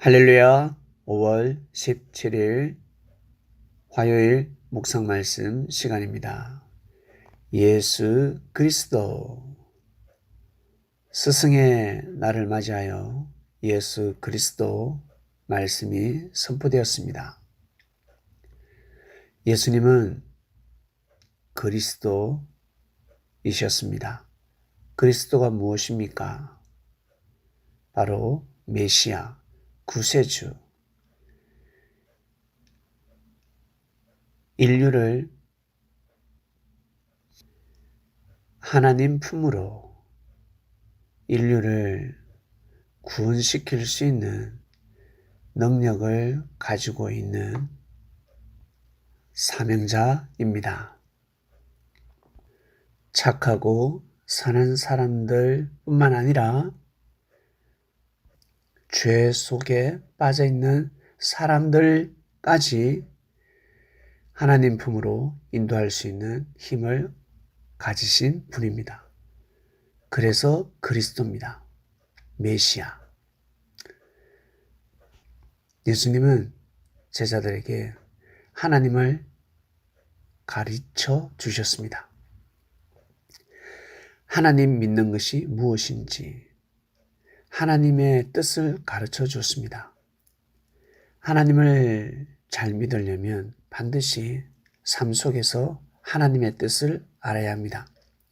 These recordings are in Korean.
할렐루야. 5월 17일 화요일 묵상 말씀 시간입니다. 예수 그리스도 스승의 날을 맞이하여 예수 그리스도 말씀이 선포되었습니다. 예수님은 그리스도이셨습니다. 그리스도가 무엇입니까? 바로 메시아, 구세주, 인류를 하나님 품으로 인류를 구원시킬 수 있는 능력을 가지고 있는 사명자입니다. 착하고 선한 사람들 뿐만 아니라 죄 속에 빠져 있는 사람들까지 하나님 품으로 인도할 수 있는 힘을 가지신 분입니다. 그래서 그리스도입니다. 메시아. 예수님은 제자들에게 하나님을 가르쳐 주셨습니다. 하나님 믿는 것이 무엇인지 하나님의 뜻을 가르쳐 주었습니다. 하나님을 잘 믿으려면 반드시 삶 속에서 하나님의 뜻을 알아야 합니다.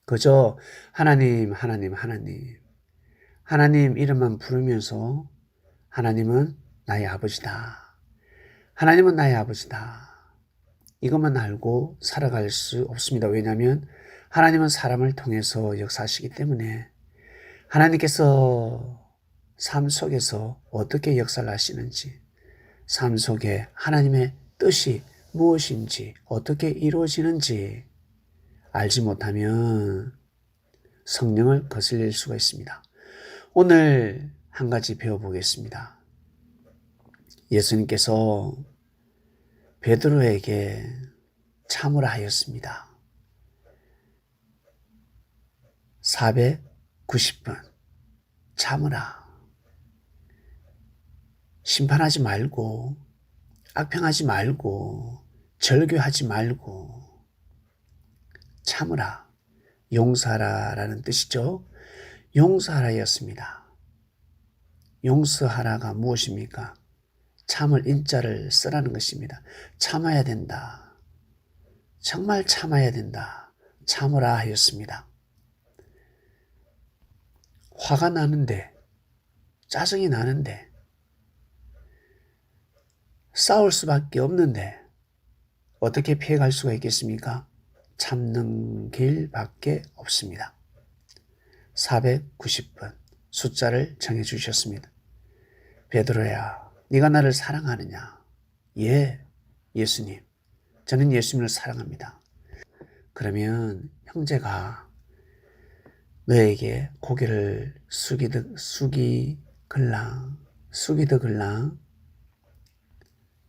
그저 하나님 이름만 부르면서 하나님은 나의 아버지다. 하나님은 나의 아버지다. 이것만 알고 살아갈 수 없습니다. 왜냐하면 하나님은 사람을 통해서 역사하시기 때문에 하나님께서 삶 속에서 어떻게 역사를 하시는지, 삶 속에 하나님의 뜻이 무엇인지, 어떻게 이루어지는지 알지 못하면 성령을 거슬릴 수가 있습니다. 오늘 한 가지 배워보겠습니다. 예수님께서 베드로에게 참으라 하였습니다. 490번 참으라. 심판하지 말고, 악평하지 말고, 절규하지 말고 참으라. 용서하라라는 뜻이죠. 용서하라였습니다. 용서하라가 무엇입니까? 참을 인자를 쓰라는 것입니다. 참아야 된다. 정말 참아야 된다. 참으라 하였습니다. 화가 나는데, 짜증이 나는데, 싸울 수밖에 없는데 어떻게 피해갈 수가 있겠습니까? 참는 길밖에 없습니다. 490번 숫자를 정해주셨습니다. 베드로야, 네가 나를 사랑하느냐? 예, 예수님. 저는 예수님을 사랑합니다. 그러면 형제가 너에게 고개를 숙이더글랑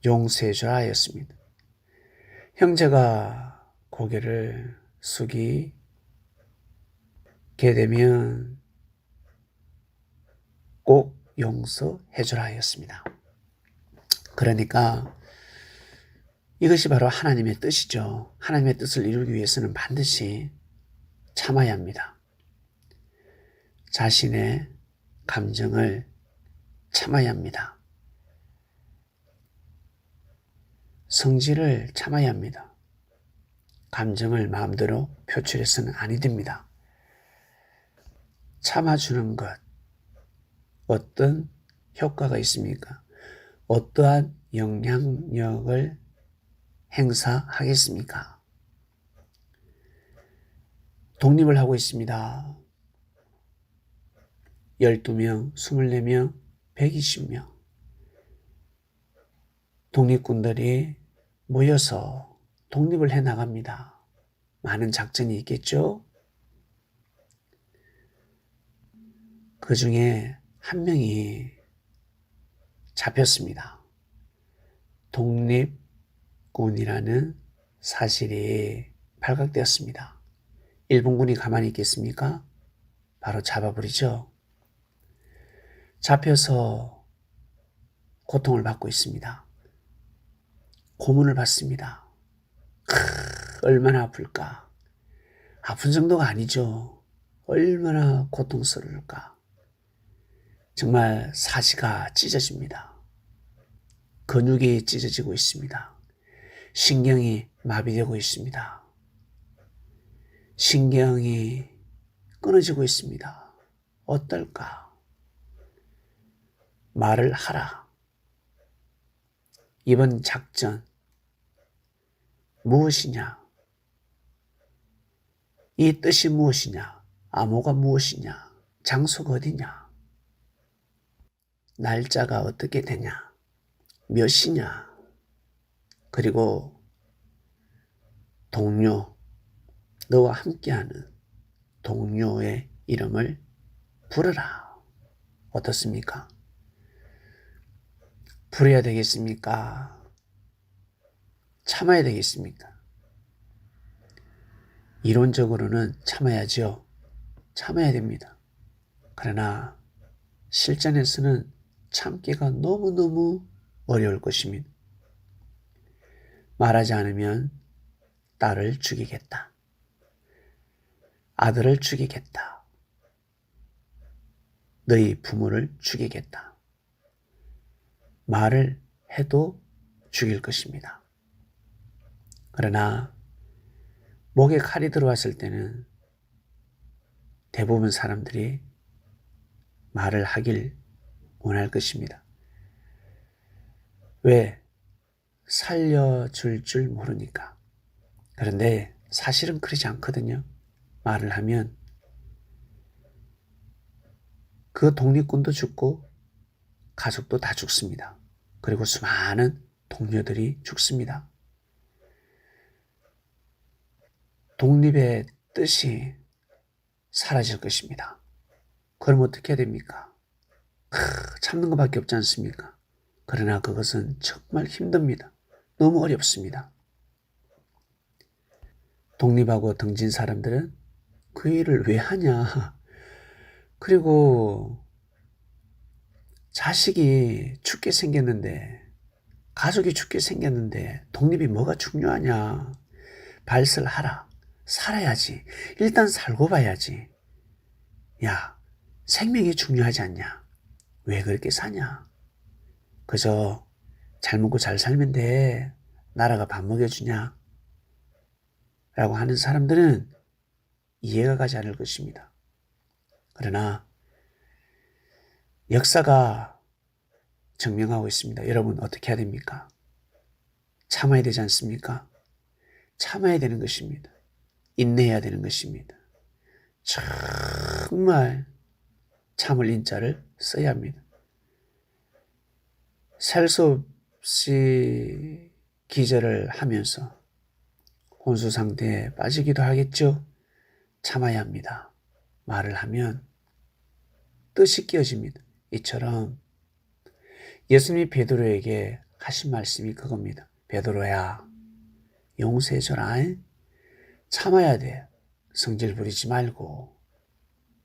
용서해주라 하였습니다. 형제가 고개를 숙이게 되면 꼭 용서해주라 하였습니다. 그러니까 이것이 바로 하나님의 뜻이죠. 하나님의 뜻을 이루기 위해서는 반드시 참아야 합니다. 자신의 감정을 참아야 합니다. 성질을 참아야 합니다. 감정을 마음대로 표출해서는 아니 됩니다. 참아주는 것, 어떤 효과가 있습니까? 어떠한 영향력을 행사하겠습니까? 독립을 하고 있습니다. 12명, 24명, 120명. 독립군들이 모여서 독립을 해나갑니다. 많은 작전이 있겠죠? 그 중에 한 명이 잡혔습니다. 독립군이라는 사실이 발각되었습니다. 일본군이 가만히 있겠습니까? 바로 잡아버리죠. 잡혀서 고통을 받고 있습니다. 고문을 받습니다. 얼마나 아플까? 아픈 정도가 아니죠. 얼마나 고통스러울까? 정말 사지가 찢어집니다. 근육이 찢어지고 있습니다. 신경이 마비되고 있습니다. 신경이 끊어지고 있습니다. 어떨까? 말을 하라. 이번 작전 무엇이냐? 이 뜻이 무엇이냐? 암호가 무엇이냐? 장소가 어디냐? 날짜가 어떻게 되냐? 몇이냐? 그리고 동료, 너와 함께하는 동료의 이름을 부르라. 어떻습니까? 부려야 되겠습니까? 참아야 되겠습니까? 이론적으로는 참아야죠. 참아야 됩니다. 그러나 실전에서는 참기가 너무너무 어려울 것입니다. 말하지 않으면 딸을 죽이겠다. 아들을 죽이겠다. 너희 부모를 죽이겠다. 말을 해도 죽일 것입니다. 그러나 목에 칼이 들어왔을 때는 대부분 사람들이 말을 하길 원할 것입니다. 왜? 살려줄 줄 모르니까. 그런데 사실은 그러지 않거든요. 말을 하면 그 독립군도 죽고 가족도 다 죽습니다. 그리고 수많은 동료들이 죽습니다. 독립의 뜻이 사라질 것입니다. 그럼 어떻게 해야 됩니까? 참는 것밖에 없지 않습니까? 그러나 그것은 정말 힘듭니다. 너무 어렵습니다. 독립하고 등진 사람들은 그 일을 왜 하냐? 그리고 자식이 죽게 생겼는데, 가족이 죽게 생겼는데 독립이 뭐가 중요하냐? 발설하라. 살아야지. 일단 살고 봐야지. 야, 생명이 중요하지 않냐? 왜 그렇게 사냐? 그저 잘 먹고 잘 살면 돼. 나라가 밥 먹여주냐? 라고 하는 사람들은 이해가 가지 않을 것입니다. 그러나 역사가 증명하고 있습니다. 여러분 어떻게 해야 됩니까? 참아야 되지 않습니까? 참아야 되는 것입니다. 인내해야 되는 것입니다. 정말 참을 인자를 써야 합니다. 셀 수 없이 기절을 하면서 혼수 상태에 빠지기도 하겠죠. 참아야 합니다. 말을 하면 뜻이 끼어집니다. 이처럼 예수님이 베드로에게 하신 말씀이 그겁니다. 베드로야, 용서해줘라. 참아야 돼. 성질 부리지 말고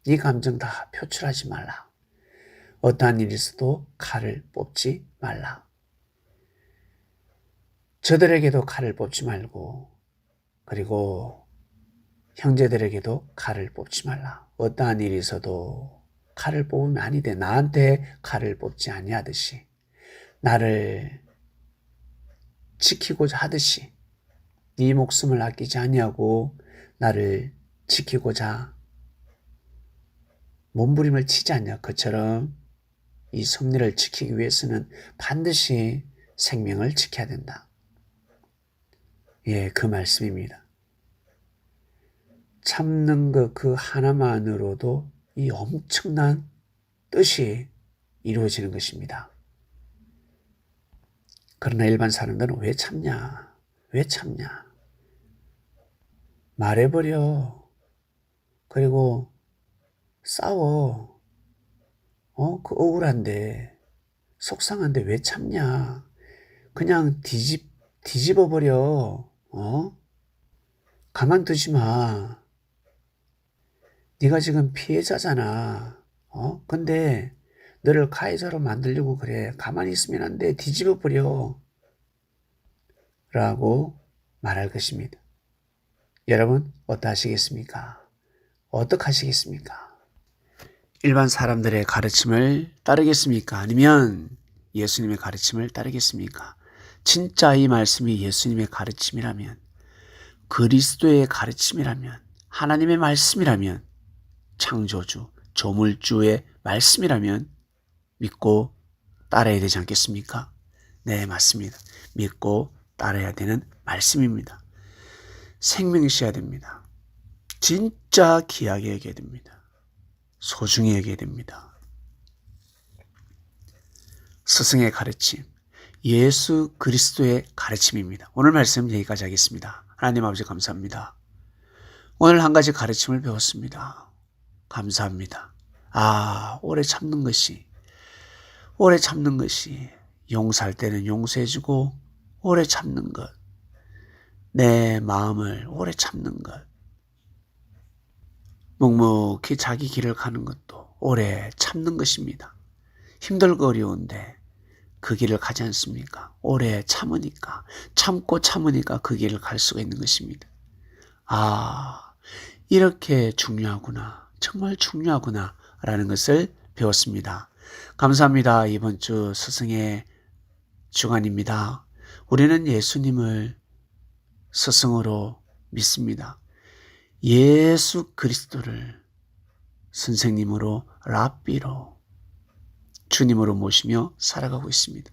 네 감정 다 표출하지 말라. 어떠한 일이 있어도 칼을 뽑지 말라. 저들에게도 칼을 뽑지 말고, 그리고 형제들에게도 칼을 뽑지 말라. 어떠한 일이 있어도 칼을 뽑으면 아니 돼. 나한테 칼을 뽑지 아니하듯이, 나를 지키고자 하듯이, 네 목숨을 아끼지 아니하고 나를 지키고자 몸부림을 치지 않냐. 그처럼 이 섭리를 지키기 위해서는 반드시 생명을 지켜야 된다. 예, 그 말씀입니다. 참는 것 그 하나만으로도 이 엄청난 뜻이 이루어지는 것입니다. 그러나 일반 사람들은 왜 참냐? 왜 참냐? 말해버려. 그리고 싸워. 그 억울한데, 속상한데 왜 참냐? 그냥 뒤집어버려. 가만두지 마. 네가 지금 피해자잖아. 근데 너를 가해자로 만들려고 그래. 가만히 있으면 안 돼. 뒤집어 버려. 라고 말할 것입니다. 여러분 어떠하시겠습니까? 어떡하시겠습니까? 일반 사람들의 가르침을 따르겠습니까? 아니면 예수님의 가르침을 따르겠습니까? 진짜 이 말씀이 예수님의 가르침이라면, 그리스도의 가르침이라면, 하나님의 말씀이라면, 창조주, 조물주의 말씀이라면 믿고 따라야 되지 않겠습니까? 네, 맞습니다. 믿고 따라야 되는 말씀입니다. 생명시해야 됩니다. 진짜 귀하게 여겨야 됩니다. 소중히 여겨야 됩니다. 스승의 가르침, 예수 그리스도의 가르침입니다. 오늘 말씀 여기까지 하겠습니다. 하나님 아버지 감사합니다. 오늘 한 가지 가르침을 배웠습니다. 감사합니다. 오래 참는 것이 용서할 때는 용서해주고, 오래 참는 것, 내 마음을 오래 참는 것, 묵묵히 자기 길을 가는 것도 오래 참는 것입니다. 힘들고 어려운데 그 길을 가지 않습니까? 오래 참으니까, 참고 참으니까 그 길을 갈 수가 있는 것입니다. 이렇게 중요하구나, 정말 중요하구나 라는 것을 배웠습니다. 감사합니다. 이번 주 스승의 주간입니다. 우리는 예수님을 스승으로 믿습니다. 예수 그리스도를 선생님으로, 랍비로, 주님으로 모시며 살아가고 있습니다.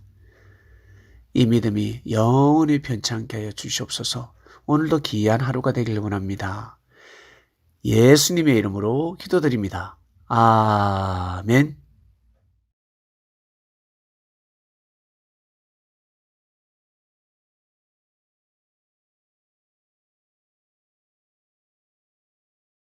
이 믿음이 영원히 변치 않게 하여 주시옵소서. 오늘도 귀한 하루가 되길 원합니다. 예수님의 이름으로 기도드립니다. 아멘.